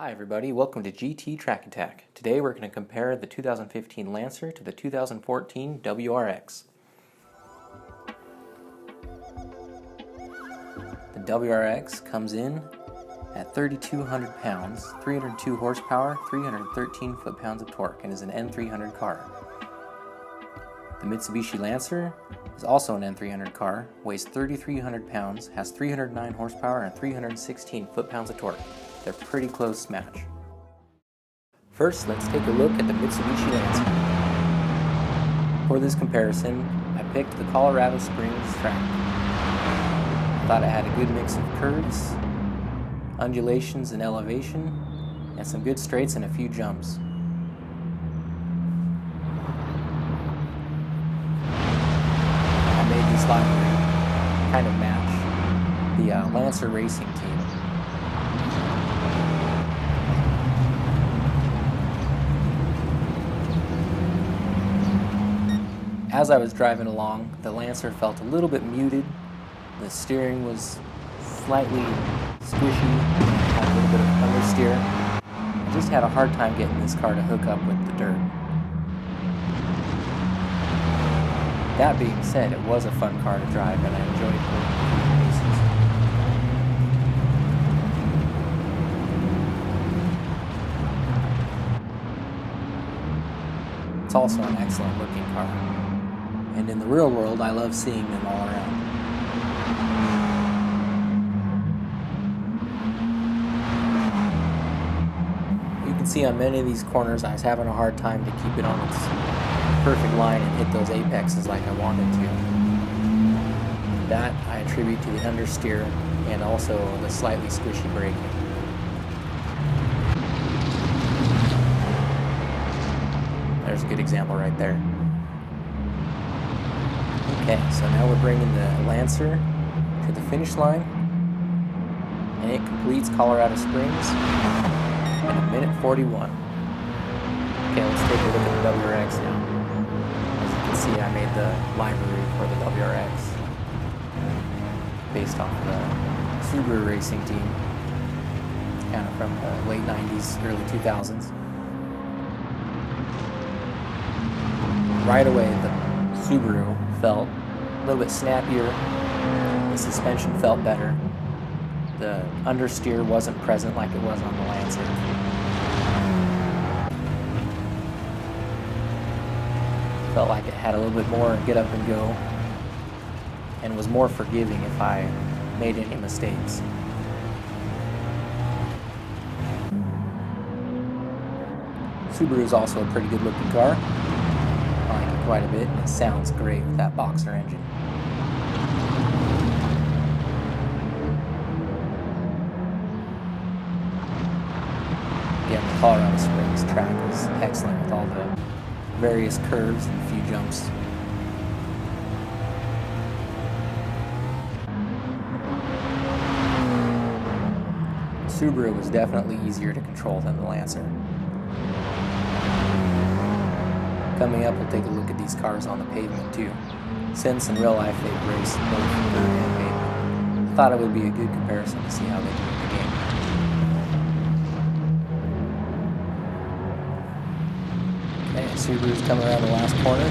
Hi everybody, welcome to GT Track Attack. Today we're going to compare the 2015 Lancer to the 2014 WRX. The WRX comes in at 3,200 pounds, 302 horsepower, 313 foot-pounds of torque, and is an N300 car. The Mitsubishi Lancer is also an N300 car, weighs 3,300 pounds, has 309 horsepower, and 316 foot-pounds of torque. They're pretty close match. First, let's take a look at the Mitsubishi Lancer. For this comparison, I picked the Colorado Springs track. I thought it had a good mix of curves, undulations and elevation, and some good straights and a few jumps. I made this library kind of match the Lancer racing team. As I was driving along, the Lancer felt a little bit muted. The steering was slightly squishy, had a little bit of understeer. I just had a hard time getting this car to hook up with the dirt. That being said, it was a fun car to drive and I enjoyed the races. It's also an excellent looking car. And in the real world, I love seeing them all around. You can see on many of these corners, I was having a hard time to keep it on its perfect line and hit those apexes like I wanted to. That I attribute to the understeer and also the slightly squishy braking. There's a good example right there. Okay, so now we're bringing the Lancer to the finish line, and it completes Colorado Springs in 1:41. Okay, let's take a look at the WRX now. As you can see, I made the library for the WRX based off the Subaru racing team, kind of from the late 90s, early 2000s. Right away, the Subaru felt a little bit snappier, the suspension felt better, the understeer wasn't present like it was on the Lancer. Felt like it had a little bit more get up and go and was more forgiving if I made any mistakes. Subaru is also a pretty good looking car. Quite a bit, and it sounds great with that boxer engine. Again, the Colorado Springs track was excellent with all the various curves and a few jumps. Subaru was definitely easier to control than the Lancer. Coming up, we'll take a look at these cars on the pavement too. Since in real life they've raced both dirt and pavement, I thought it would be a good comparison to see how they do in the game. Okay, Subaru's coming around the last corner.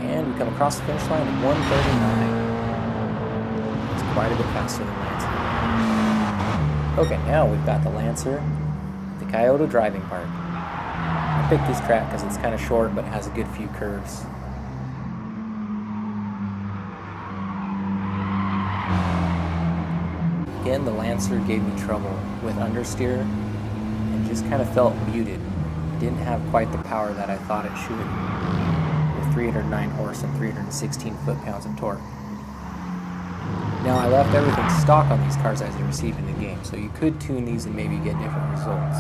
And we come across the finish line at 1:39. It's quite a bit faster than Lancer. Okay, now we've got the Lancer, the Kyoto driving park. I picked this track because it's kind of short but has a good few curves. Again, the Lancer gave me trouble with understeer and just kind of felt muted. Didn't have quite the power that I thought it should with 309 horse and 316 foot-pounds of torque. Now, I left everything stock on these cars as you received in the game, so you could tune these and maybe get different results.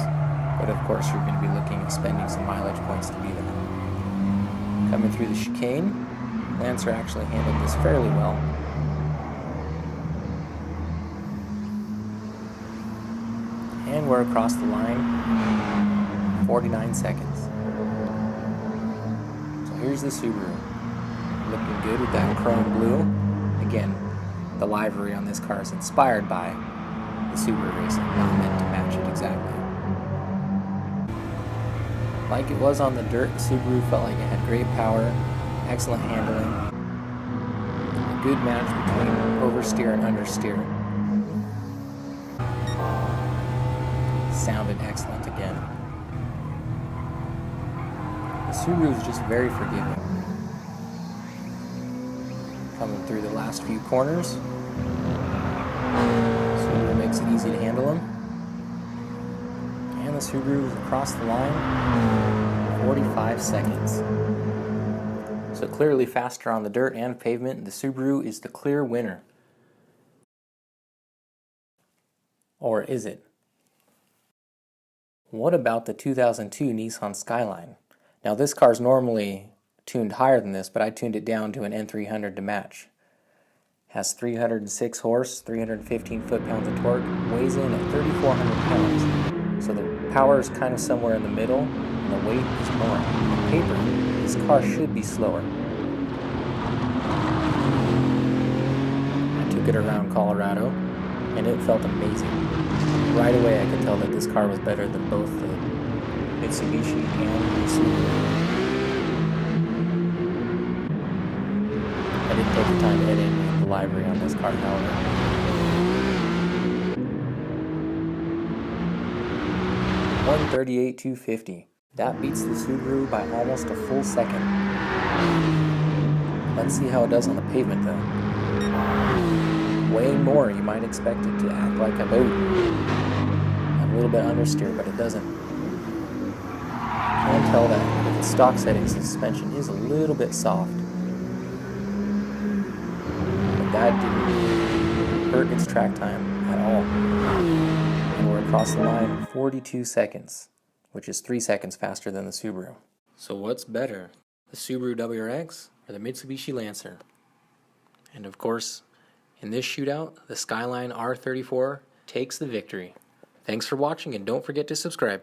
But of course, you're going to be looking at spending some mileage points to be there. Coming through the chicane, Lancer actually handled this fairly well. And we're across the line, 49 seconds. So here's the Subaru, looking good with that chrome blue. Again, the livery on this car is inspired by the Subaru Racing, not meant to match it exactly. Like it was on the dirt, the Subaru felt like it had great power, excellent handling, a good match between oversteer and understeer. Sounded excellent again. The Subaru is just very forgiving. Coming through the last few corners, Subaru makes it easy to handle them. And the Subaru is across the line, 45 seconds. So clearly faster on the dirt and pavement, the Subaru is the clear winner. Or is it? What about the 2002 Nissan Skyline? Now this car is normally tuned higher than this, but I tuned it down to an N300 to match. Has 306 horse, 315 foot-pounds of torque, weighs in at 3,400 pounds. So the power is kind of somewhere in the middle, and the weight is more. On paper, this car should be slower. I took it around Colorado, and it felt amazing. Right away I could tell that this car was better than both the Mitsubishi and the Subaru. I didn't take the time to edit the livery on this car, however. $138,250. That beats the Subaru by almost a full second. Let's see how it does on the pavement though. Weighing more, you might expect it to act like a boat. A little bit understeer, but it doesn't. You can tell that with the stock settings, the suspension is a little bit soft. But that didn't hurt its track time at all. And we're across the line 42 seconds, which is 3 seconds faster than the Subaru. So what's better, the Subaru WRX or the Mitsubishi Lancer? And of course, in this shootout, the Skyline R34 takes the victory. Thanks for watching, and don't forget to subscribe.